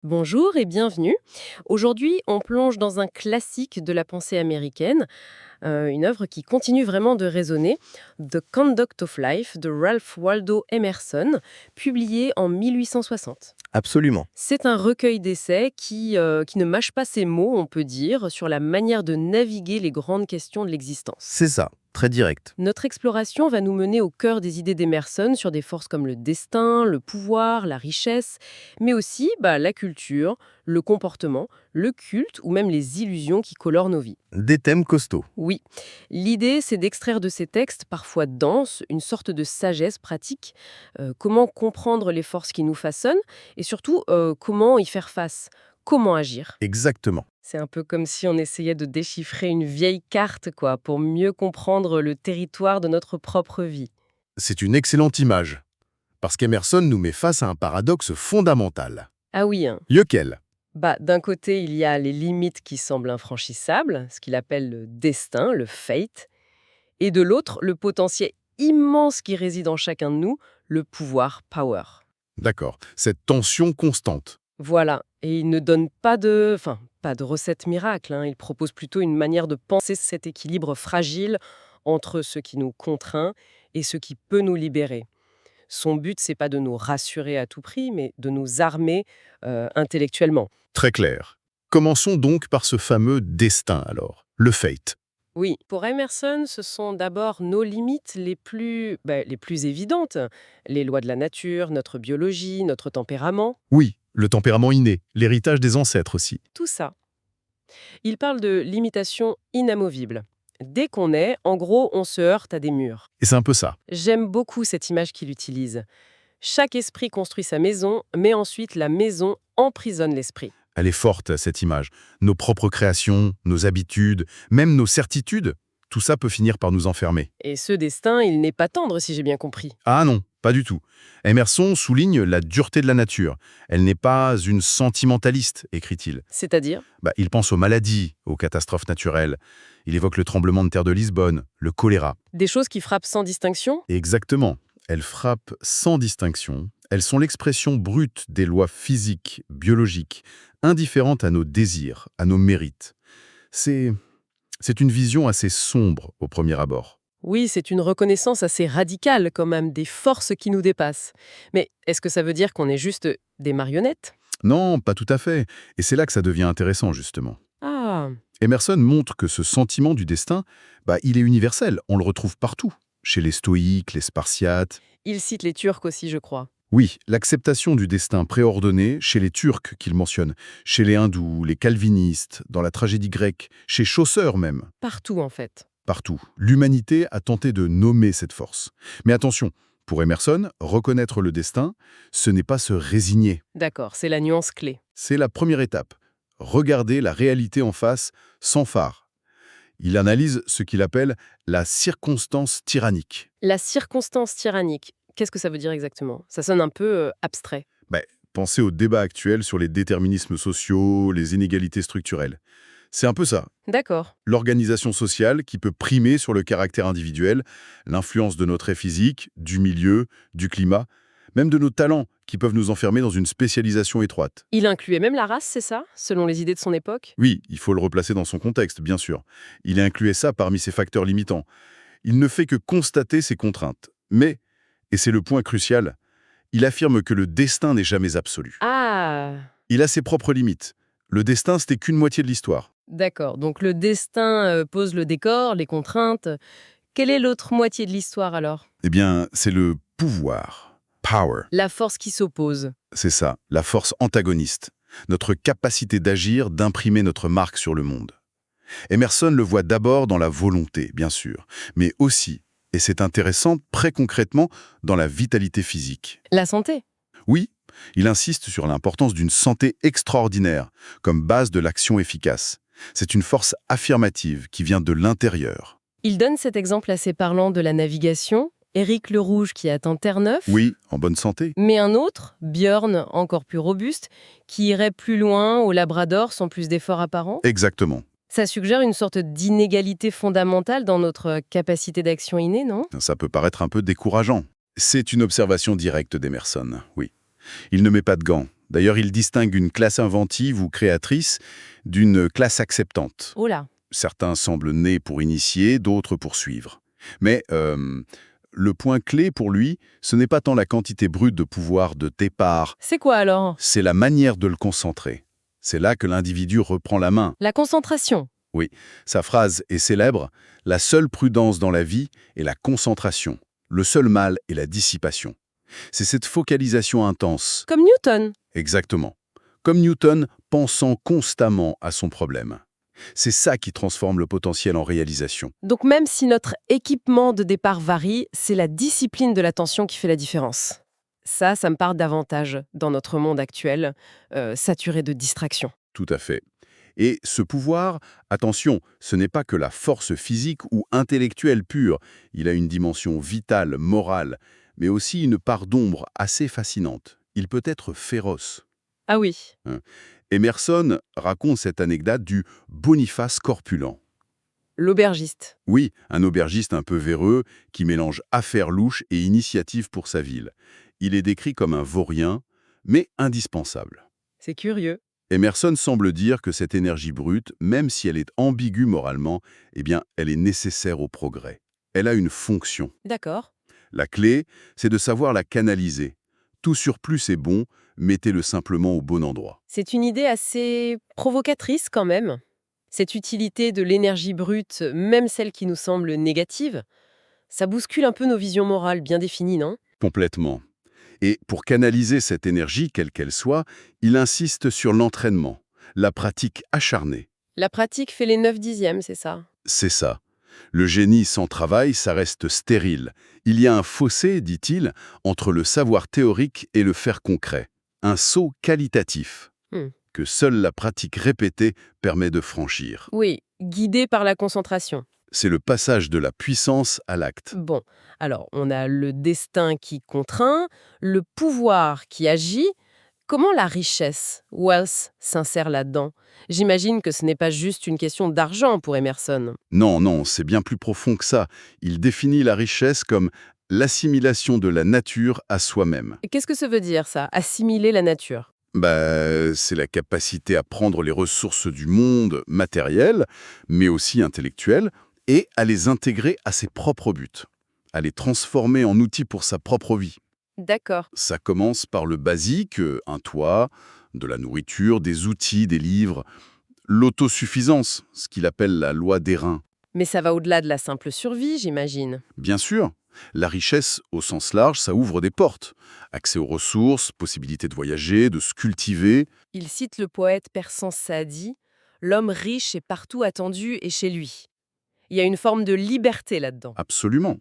Bonjour et bienvenue. Aujourd'hui, on plonge dans un classique de la pensée américaine, une œuvre qui continue vraiment de résonner, The Conduct of Life de Ralph Waldo Emerson, publié en 1860. Absolument. C'est un recueil d'essais qui ne mâche pas ses mots, on peut dire, sur la manière de naviguer les grandes questions de l'existence. C'est ça, très direct. Notre exploration va nous mener au cœur des idées d'Emerson sur des forces comme le destin, le pouvoir, la richesse, mais aussi la culture, le comportement, le culte ou même les illusions qui colorent nos vies. Des thèmes costauds. Oui, l'idée c'est d'extraire de ces textes parfois denses une sorte de sagesse pratique, comment comprendre les forces qui nous façonnent et surtout comment y faire face, comment agir. Exactement. C'est un peu comme si on essayait de déchiffrer une vieille carte, quoi, pour mieux comprendre le territoire de notre propre vie. C'est une excellente image, parce qu'Emerson nous met face à un paradoxe fondamental. Ah oui, hein. Lequel? D'un côté, il y a les limites qui semblent infranchissables, ce qu'il appelle le destin, le fate, et de l'autre, le potentiel immense qui réside en chacun de nous, le pouvoir, power. D'accord, cette tension constante. Voilà, et il ne donne pas de recette miracle, hein. Il propose plutôt une manière de penser cet équilibre fragile entre ce qui nous contraint et ce qui peut nous libérer. Son but, c'est pas de nous rassurer à tout prix, mais de nous armer intellectuellement. Très clair. Commençons donc par ce fameux destin alors, le fate. Oui, pour Emerson, ce sont d'abord nos limites les plus évidentes. Les lois de la nature, notre biologie, notre tempérament, Oui, le tempérament inné, l'héritage des ancêtres aussi. tout ça. Il parle de limitation inamovible. Dès qu'on est, en gros, on se heurte à des murs. Et c'est un peu ça. J'aime beaucoup cette image qu'il utilise. Chaque esprit construit sa maison, mais ensuite la maison emprisonne l'esprit. Elle est forte, cette image. Nos propres créations, nos habitudes, même nos certitudes, tout ça peut finir par nous enfermer. Et ce destin, il n'est pas tendre, si j'ai bien compris. Ah non, pas du tout. Emerson souligne la dureté de la nature. Elle n'est pas une sentimentaliste, écrit-il. C'est-à-dire? Il pense aux maladies, aux catastrophes naturelles. Il évoque le tremblement de terre de Lisbonne, le choléra. Des choses qui frappent sans distinction? Exactement. Elles frappent sans distinction. Elles sont l'expression brute des lois physiques, biologiques, indifférentes à nos désirs, à nos mérites. C'est une vision assez sombre au premier abord. Oui, c'est une reconnaissance assez radicale quand même des forces qui nous dépassent. Mais est-ce que ça veut dire qu'on est juste des marionnettes? Non, pas tout à fait. Et c'est là que ça devient intéressant, justement. Ah, Emerson montre que ce sentiment du destin, il est universel, on le retrouve partout. Chez les stoïques, les spartiates. il cite les Turcs aussi, je crois. Oui, l'acceptation du destin préordonné chez les Turcs qu'il mentionne, chez les hindous, les calvinistes, dans la tragédie grecque, chez Chaucer même, Partout en fait. partout. L'humanité a tenté de nommer cette force. Mais attention, pour Emerson, reconnaître le destin, ce n'est pas se résigner. D'accord, c'est la nuance clé. C'est la première étape. Regarder la réalité en face, sans phare. Il analyse ce qu'il appelle la circonstance tyrannique. La circonstance tyrannique, qu'est-ce que ça veut dire exactement? Ça sonne un peu abstrait. Pensez au débat actuel sur les déterminismes sociaux, les inégalités structurelles. C'est un peu ça. D'accord. L'organisation sociale qui peut primer sur le caractère individuel, l'influence de nos traits physiques, du milieu, du climat, même de nos talents qui peuvent nous enfermer dans une spécialisation étroite. Il incluait même la race, c'est ça? Selon les idées de son époque? Oui, il faut le replacer dans son contexte, bien sûr. Il a inclué ça parmi ses facteurs limitants. Il ne fait que constater ces contraintes. Mais, et c'est le point crucial, il affirme que le destin n'est jamais absolu. Ah, Il a ses propres limites. Le destin, c'était qu'une moitié de l'histoire. d'accord. Donc le destin pose le décor, les contraintes. Quelle est l'autre moitié de l'histoire alors? Eh bien, c'est le pouvoir. Power. La force qui s'oppose. C'est ça, la force antagoniste. Notre capacité d'agir, d'imprimer notre marque sur le monde. Emerson le voit d'abord dans la volonté, bien sûr, mais aussi, et c'est intéressant, très concrètement, dans la vitalité physique. La santé. Oui, il insiste sur l'importance d'une santé extraordinaire, comme base de l'action efficace. C'est une force affirmative qui vient de l'intérieur. Il donne cet exemple assez parlant de la navigation. Éric le Rouge qui atteint Terre-Neuve. Oui, en bonne santé. Mais un autre, Björn, encore plus robuste, qui irait plus loin au Labrador sans plus d'efforts apparents. Exactement. Ça suggère une sorte d'inégalité fondamentale dans notre capacité d'action innée, non? Ça peut paraître un peu décourageant. C'est une observation directe d'Emerson, oui. Il ne met pas de gants, D'ailleurs, il distingue une classe inventive ou créatrice d'une classe acceptante. Oh là. Certains semblent nés pour initier, d'autres pour suivre. Mais le point clé pour lui, ce n'est pas tant la quantité brute de pouvoir de départ, C'est quoi alors? c'est la manière de le concentrer. C'est là que l'individu reprend la main. La concentration. Oui, sa phrase est célèbre, « La seule prudence dans la vie est la concentration. Le seul mal est la dissipation. » C'est cette focalisation intense. Comme Newton. Exactement. Comme Newton pensant constamment à son problème. C'est ça qui transforme le potentiel en réalisation. Donc même si notre équipement de départ varie, c'est la discipline de l'attention qui fait la différence. Ça me parle davantage dans notre monde actuel, saturé de distractions. Tout à fait. Et ce pouvoir, attention, ce n'est pas que la force physique ou intellectuelle pure. Il a une dimension vitale, morale, mais aussi une part d'ombre assez fascinante. Il peut être féroce. Ah oui, Hein. Emerson raconte cette anecdote du Boniface corpulent. l'aubergiste. Oui, un aubergiste un peu véreux qui mélange affaires louches et initiative pour sa ville. Il est décrit comme un vaurien, mais indispensable. C'est curieux. Emerson semble dire que cette énergie brute, même si elle est ambiguë moralement, eh bien, elle est nécessaire au progrès. Elle a une fonction. D'accord. La clé, c'est de savoir la canaliser. Tout surplus est bon, mettez-le simplement au bon endroit. C'est une idée assez provocatrice quand même. Cette utilité de l'énergie brute, même celle qui nous semble négative, ça bouscule un peu nos visions morales bien définies, non? Complètement. Et pour canaliser cette énergie, quelle qu'elle soit, il insiste sur l'entraînement, la pratique acharnée. La pratique fait les 9/10, c'est ça? C'est ça. Le génie sans travail, ça reste stérile. Il y a un fossé, dit-il, entre le savoir théorique et le faire concret. Un saut qualitatif Hmm. que seule la pratique répétée permet de franchir. Oui, guidé par la concentration. C'est le passage de la puissance à l'acte. Bon, alors on a le destin qui contraint, le pouvoir qui agit. Comment la richesse, wealth, s'insère là-dedans? J'imagine que ce n'est pas juste une question d'argent pour Emerson. Non, non, c'est bien plus profond que ça. Il définit la richesse comme l'assimilation de la nature à soi-même. Et qu'est-ce que ça veut dire, ça, assimiler la nature? C'est la capacité à prendre les ressources du monde matériel, mais aussi intellectuel, et à les intégrer à ses propres buts, à les transformer en outils pour sa propre vie. D'accord. Ça commence par le basique, un toit, de la nourriture, des outils, des livres, l'autosuffisance, ce qu'il appelle la loi d'airain. Mais ça va au-delà de la simple survie, j'imagine. Bien sûr, la richesse au sens large, ça ouvre des portes. Accès aux ressources, possibilité de voyager, de se cultiver. Il cite le poète persan Saadi, « L'homme riche est partout attendu et chez lui ». Il y a une forme de liberté là-dedans. Absolument.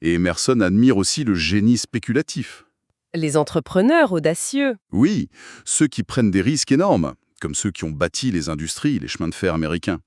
Et Emerson admire aussi le génie spéculatif. Les entrepreneurs audacieux. Oui, ceux qui prennent des risques énormes, comme ceux qui ont bâti les industries, les chemins de fer américains.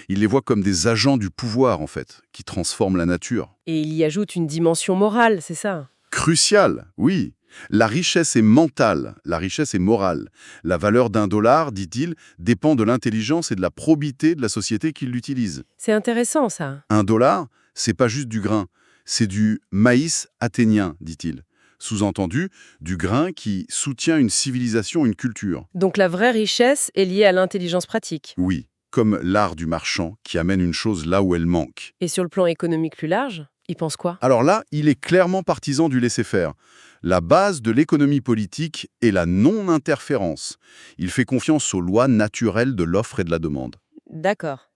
Il les voit comme des agents du pouvoir, en fait, qui transforment la nature. Et il y ajoute une dimension morale, c'est ça? Crucial, oui. La richesse est mentale, la richesse est morale. La valeur d'un dollar, dit-il, dépend de l'intelligence et de la probité de la société qui l'utilise. C'est intéressant, ça. Un dollar, c'est pas juste du grain, c'est du maïs athénien, dit-il. Sous-entendu, du grain qui soutient une civilisation, une culture. Donc la vraie richesse est liée à l'intelligence pratique. Oui, comme l'art du marchand qui amène une chose là où elle manque. Et sur le plan économique plus large, il pense quoi? Alors là, il est clairement partisan du laisser-faire. La base de l'économie politique est la non-interférence. Il fait confiance aux lois naturelles de l'offre et de la demande. D'accord.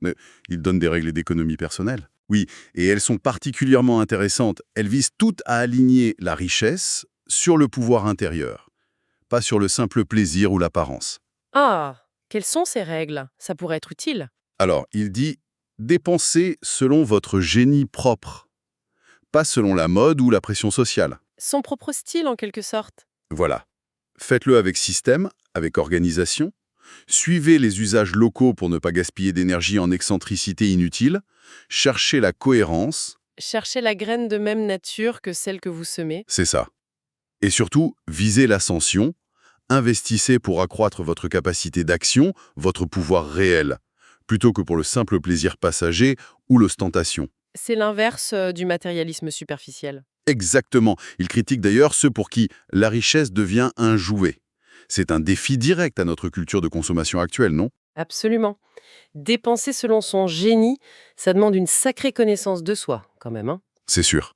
Il donne des règles d'économie personnelle. Oui, et elles sont particulièrement intéressantes. Elles visent toutes à aligner la richesse sur le pouvoir intérieur, pas sur le simple plaisir ou l'apparence. Ah, quelles sont ces règles? Ça pourrait être utile. Alors, il dit « dépensez selon votre génie propre, pas selon la mode ou la pression sociale. Son propre style, en quelque sorte. » Voilà. Faites-le avec système, avec organisation. Suivez les usages locaux pour ne pas gaspiller d'énergie en excentricité inutile. Cherchez la cohérence. Cherchez la graine de même nature que celle que vous semez. C'est ça. Et surtout, visez l'ascension. Investissez pour accroître votre capacité d'action, votre pouvoir réel, plutôt que pour le simple plaisir passager ou l'ostentation. C'est l'inverse du matérialisme superficiel. Exactement. Il critique d'ailleurs ceux pour qui la richesse devient un jouet. C'est un défi direct à notre culture de consommation actuelle, non? Absolument. Dépenser selon son génie, ça demande une sacrée connaissance de soi, quand même, hein. C'est sûr.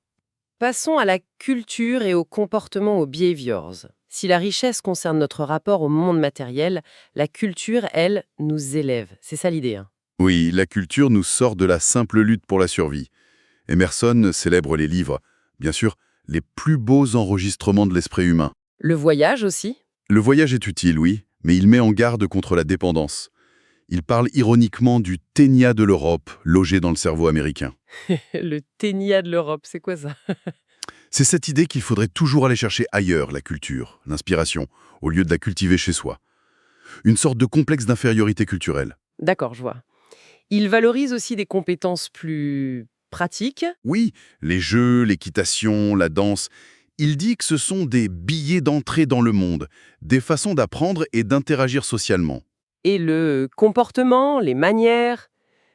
Passons à la culture et au comportement, aux behaviors. Si la richesse concerne notre rapport au monde matériel, la culture, elle, nous élève. C'est ça l'idée, hein. Oui, la culture nous sort de la simple lutte pour la survie. Emerson célèbre les livres, bien sûr, les plus beaux enregistrements de l'esprit humain. Le voyage aussi. Le voyage est utile, oui, mais il met en garde contre la dépendance. Il parle ironiquement du ténia de l'Europe, logé dans le cerveau américain. Le ténia de l'Europe, c'est quoi ça? C'est cette idée qu'il faudrait toujours aller chercher ailleurs, la culture, l'inspiration, au lieu de la cultiver chez soi. Une sorte de complexe d'infériorité culturelle. D'accord, je vois. Il valorise aussi des compétences plus pratiques. Oui, les jeux, l'équitation, la danse, il dit que ce sont des billets d'entrée dans le monde, des façons d'apprendre et d'interagir socialement. Et le comportement, les manières,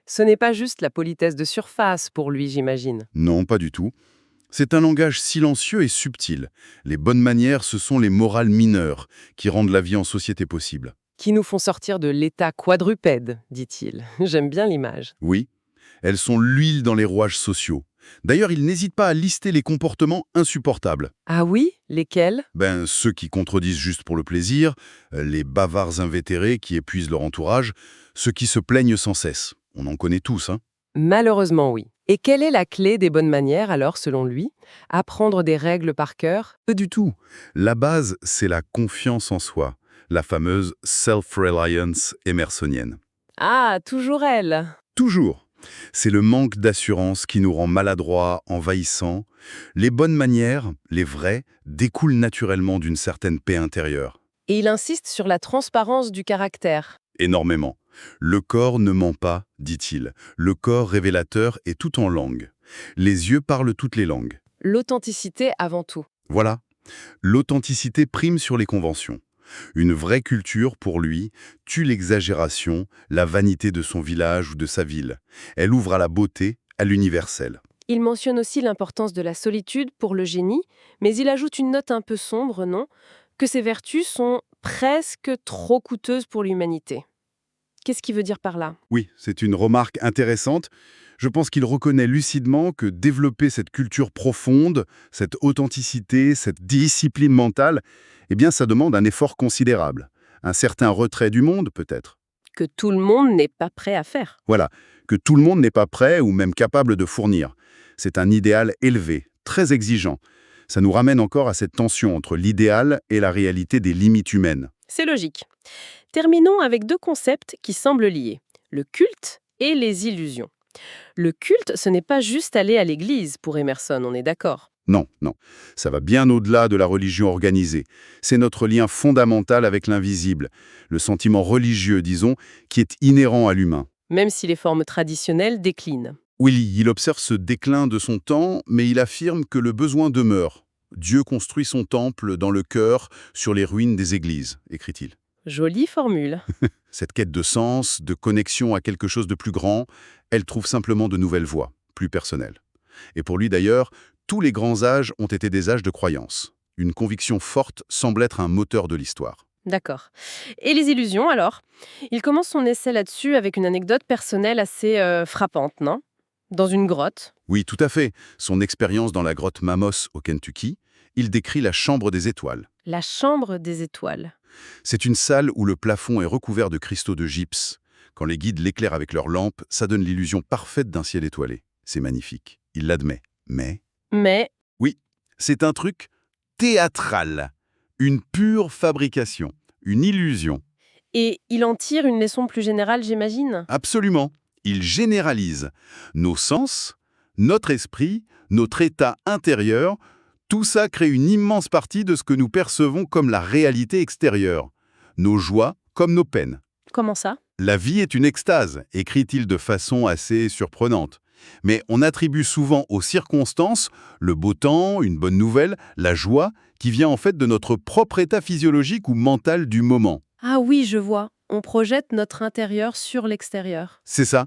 ce n'est pas juste la politesse de surface pour lui, j'imagine. Non, pas du tout. C'est un langage silencieux et subtil. Les bonnes manières, ce sont les morales mineures qui rendent la vie en société possible. Qui nous font sortir de l'état quadrupède, dit-il. J'aime bien l'image. Oui, elles sont l'huile dans les rouages sociaux. D'ailleurs, il n'hésite pas à lister les comportements insupportables. Ah oui? Lesquels? Ceux qui contredisent juste pour le plaisir, les bavards invétérés qui épuisent leur entourage, ceux qui se plaignent sans cesse. On en connaît tous, hein. Malheureusement, oui. Et quelle est la clé des bonnes manières, alors, selon lui? Apprendre des règles par cœur? Pas du tout. La base, c'est la confiance en soi, la fameuse self-reliance émersonienne. Ah, toujours elle! Toujours. C'est le manque d'assurance qui nous rend maladroits, envahissants. Les bonnes manières, les vraies, découlent naturellement d'une certaine paix intérieure. Et il insiste sur la transparence du caractère. Énormément. Le corps ne ment pas, dit-il. Le corps révélateur est tout en langue. Les yeux parlent toutes les langues. L'authenticité avant tout. Voilà. L'authenticité prime sur les conventions. Une vraie culture, pour lui, tue l'exagération, la vanité de son village ou de sa ville. Elle ouvre à la beauté, à l'universel. Il mentionne aussi l'importance de la solitude pour le génie, mais il ajoute une note un peu sombre, non? Que ces vertus sont presque trop coûteuses pour l'humanité. Qu'est-ce qu'il veut dire par là? Oui, c'est une remarque intéressante. Je pense qu'il reconnaît lucidement que développer cette culture profonde, cette authenticité, cette discipline mentale, eh bien, ça demande un effort considérable. Un certain retrait du monde, peut-être. Que tout le monde n'est pas prêt à faire. Voilà, que tout le monde n'est pas prêt ou même capable de fournir. C'est un idéal élevé, très exigeant. Ça nous ramène encore à cette tension entre l'idéal et la réalité des limites humaines. C'est logique. Terminons avec deux concepts qui semblent liés. Le culte et les illusions. Le culte, ce n'est pas juste aller à l'église pour Emerson, on est d'accord. Non, non. Ça va bien au-delà de la religion organisée. C'est notre lien fondamental avec l'invisible, le sentiment religieux, disons, qui est inhérent à l'humain. Même si les formes traditionnelles déclinent. Oui, il observe ce déclin de son temps, mais il affirme que le besoin demeure. Dieu construit son temple dans le cœur, sur les ruines des églises, écrit-il. Jolie formule. Cette quête de sens, de connexion à quelque chose de plus grand, elle trouve simplement de nouvelles voies, plus personnelles. Et pour lui d'ailleurs, tous les grands âges ont été des âges de croyance. Une conviction forte semble être un moteur de l'histoire. D'accord. Et les illusions, alors? Il commence son essai là-dessus avec une anecdote personnelle assez frappante, non? Dans une grotte. Oui, tout à fait. Son expérience dans la grotte Mamos au Kentucky, il décrit la chambre des étoiles. La chambre des étoiles. C'est une salle où le plafond est recouvert de cristaux de gypse. Quand les guides l'éclairent avec leurs lampes, ça donne l'illusion parfaite d'un ciel étoilé. C'est magnifique. Il l'admet. Mais Oui, c'est un truc théâtral. Une pure fabrication. Une illusion. et il en tire une leçon plus générale, j'imagine? Absolument. Il généralise. Nos sens, notre esprit, notre état intérieur, tout ça crée une immense partie de ce que nous percevons comme la réalité extérieure. Nos joies comme nos peines. Comment ça? La vie est une extase, écrit-il de façon assez surprenante. Mais on attribue souvent aux circonstances, le beau temps, une bonne nouvelle, la joie, qui vient en fait de notre propre état physiologique ou mental du moment. Ah oui, je vois. On projette notre intérieur sur l'extérieur. C'est ça.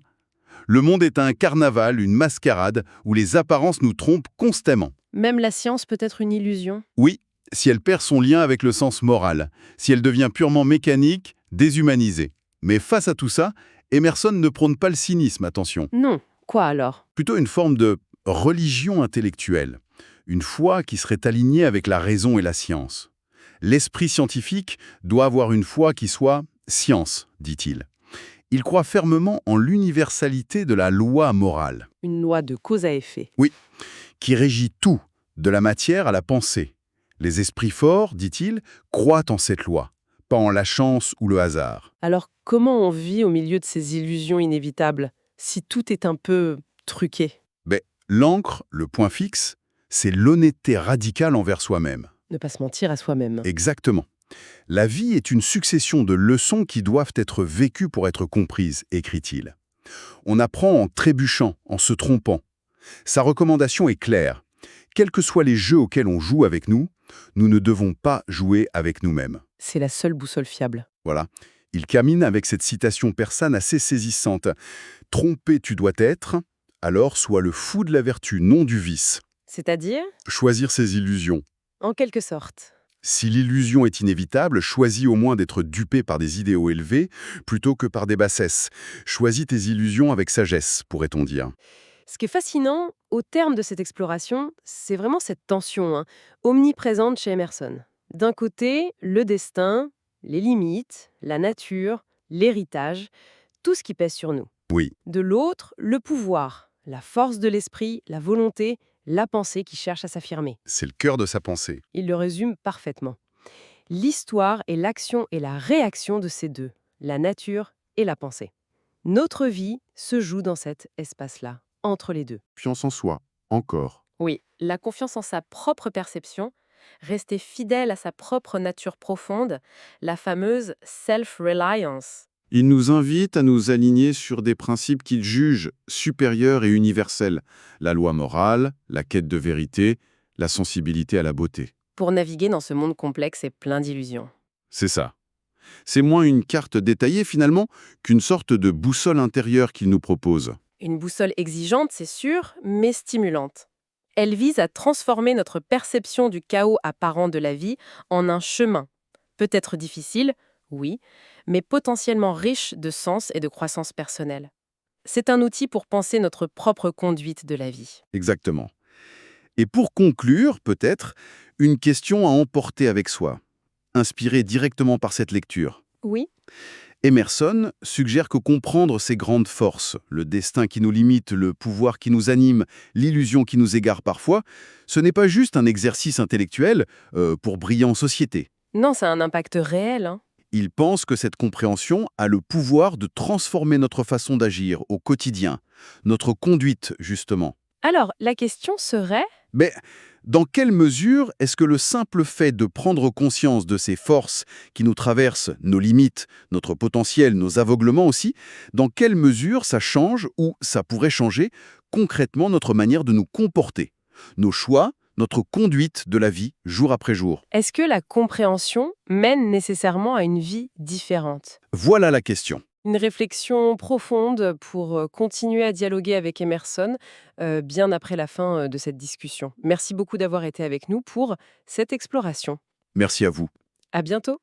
Le monde est un carnaval, une mascarade, où les apparences nous trompent constamment. Même la science peut être une illusion. Oui, si elle perd son lien avec le sens moral, si elle devient purement mécanique, déshumanisée. Mais face à tout ça, Emerson ne prône pas le cynisme, attention. Non. Quoi alors? Plutôt une forme de religion intellectuelle. Une foi qui serait alignée avec la raison et la science. L'esprit scientifique doit avoir une foi qui soit science, dit-il. Il croit fermement en l'universalité de la loi morale. Une loi de cause à effet. Oui, qui régit tout, de la matière à la pensée. Les esprits forts, dit-il, croient en cette loi, pas en la chance ou le hasard. Alors, comment on vit au milieu de ces illusions inévitables, si tout est un peu truqué? Ben, l'encre, le point fixe, c'est l'honnêteté radicale envers soi-même. Ne pas se mentir à soi-même. Exactement. La vie est une succession de leçons qui doivent être vécues pour être comprises, écrit-il. On apprend en trébuchant, en se trompant. Sa recommandation est claire. Quels que soient les jeux auxquels on joue avec nous, nous ne devons pas jouer avec nous-mêmes. C'est la seule boussole fiable. Voilà. Il termine avec cette citation persane assez saisissante. « Trompé tu dois être, alors sois le fou de la vertu, non du vice. C'est-à-dire? » Choisir ses illusions. En quelque sorte. Si l'illusion est inévitable, choisis au moins d'être dupé par des idéaux élevés plutôt que par des bassesses. Choisis tes illusions avec sagesse, pourrait-on dire. Ce qui est fascinant, au terme de cette exploration, c'est vraiment cette tension, omniprésente chez Emerson. D'un côté, le destin, les limites, la nature, l'héritage, tout ce qui pèse sur nous. Oui, De l'autre, le pouvoir, la force de l'esprit, la volonté, la pensée qui cherche à s'affirmer. c'est le cœur de sa pensée. Il le résume parfaitement. L'histoire est l'action et la réaction de ces deux, la nature et la pensée. Notre vie se joue dans cet espace-là, entre les deux. Confiance en soi, encore. Oui, la confiance en sa propre perception, rester fidèle à sa propre nature profonde, la fameuse self-reliance. Il nous invite à nous aligner sur des principes qu'il juge supérieurs et universels. La loi morale, la quête de vérité, la sensibilité à la beauté. Pour naviguer dans ce monde complexe et plein d'illusions. C'est ça. C'est moins une carte détaillée finalement qu'une sorte de boussole intérieure qu'il nous propose. Une boussole exigeante, c'est sûr, mais stimulante. Elle vise à transformer notre perception du chaos apparent de la vie en un chemin. Peut-être difficile, oui, mais potentiellement riche de sens et de croissance personnelle. C'est un outil pour penser notre propre conduite de la vie. Exactement. Et pour conclure, peut-être, une question à emporter avec soi, inspirée directement par cette lecture. Oui, Emerson suggère que comprendre ces grandes forces, le destin qui nous limite, le pouvoir qui nous anime, l'illusion qui nous égare parfois, ce n'est pas juste un exercice intellectuel pour briller en société. non, ça a un impact réel. Il pense que cette compréhension a le pouvoir de transformer notre façon d'agir au quotidien, notre conduite justement. Alors, la question serait... Mais dans quelle mesure est-ce que le simple fait de prendre conscience de ces forces qui nous traversent, nos limites, notre potentiel, nos aveuglements aussi, dans quelle mesure ça change ou ça pourrait changer concrètement notre manière de nous comporter, nos choix, notre conduite de la vie jour après jour? Est-ce que la compréhension mène nécessairement à une vie différente? Voilà la question. Une réflexion profonde pour continuer à dialoguer avec Emerson bien après la fin de cette discussion. Merci beaucoup d'avoir été avec nous pour cette exploration. Merci à vous. À bientôt!